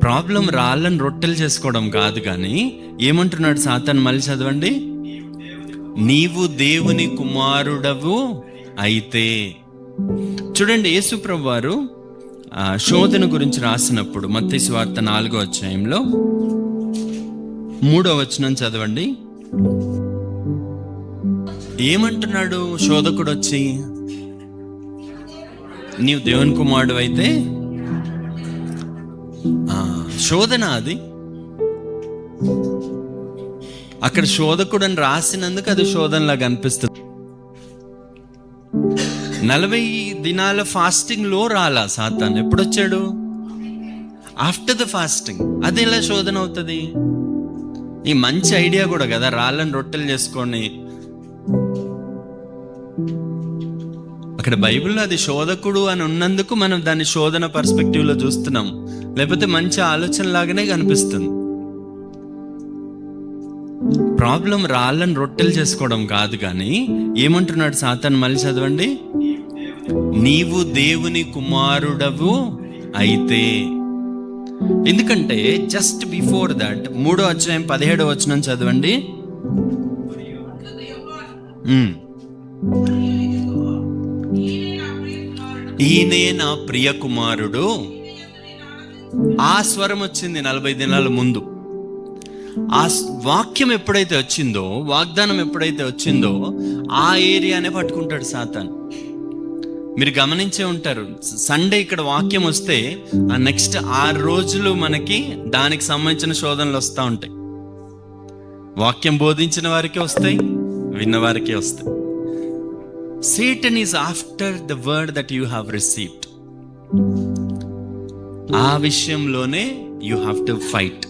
Problem రాళ్ళని రొట్టెలు చేసుకోవడం కాదు, కానీ ఏమంటున్నాడు సాతాను? మళ్ళీ చదవండి. నీవు దేవుని కుమారుడవు అయితే. చూడండి, యేసుప్రభు వారు శోధన గురించి రాసినప్పుడు మత్తయి సువార్త 4వ అధ్యాయంలో 3వ వచనం చదవండి. ఏమంటున్నాడు శోధకుడు వచ్చి? నీవు దేవుని కుమారుడు అయితే. శోధన అది. అక్కడ శోధకుడు అని రాసినందుకు అది శోధనలాగా అనిపిస్తుంది. 40 దినాల ఫాస్టింగ్ లో రాలా సాతాను? ఎప్పుడు వచ్చాడు? After the fasting. అది ఎలా శోధన అవుతుంది? ఈ మంచి ఐడియా కూడా కదా, రాళ్ళని రొట్టెలు చేసుకొని. అక్కడ బైబిల్లో అది శోధకుడు అని ఉన్నందుకు మనం దాన్ని శోధన పర్స్పెక్టివ్ లో చూస్తున్నాం, లేకపోతే మంచి ఆలోచన లాగానే కనిపిస్తుంది. ప్రాబ్లం రాళ్ళని రొట్టెలు చేసుకోవడం కాదు, కానీ ఏమంటున్నాడు సాతాను? మళ్ళీ చదవండి. నీవు దేవుని కుమారుడవు అయితే. ఎందుకంటే జస్ట్ బిఫోర్ దట్ 3వ అధ్యాయం 17వ వచనం చదవండి. ఈయనే నా ప్రియ కుమారుడు. ఆ స్వరం వచ్చింది 40 దినాల ముందు. ఆ వాక్యం ఎప్పుడైతే వచ్చిందో, వాగ్దానం ఎప్పుడైతే వచ్చిందో, ఆ ఏరియానే పట్టుకుంటాడు సాతాను. మీరు గమనించే ఉంటారు, సండే ఇక్కడ వాక్యం వస్తే ఆ నెక్స్ట్ 6 రోజులు మనకి దానికి సంబంధించిన శోధనలు వస్తూ ఉంటాయి. వాక్యం బోధించిన వారికి వస్తాయి, విన్న వారికి వస్తాయి. Satan is after the word that you have received. ఆ విషయంలోనే యు హ్యావ్ టు ఫైట్.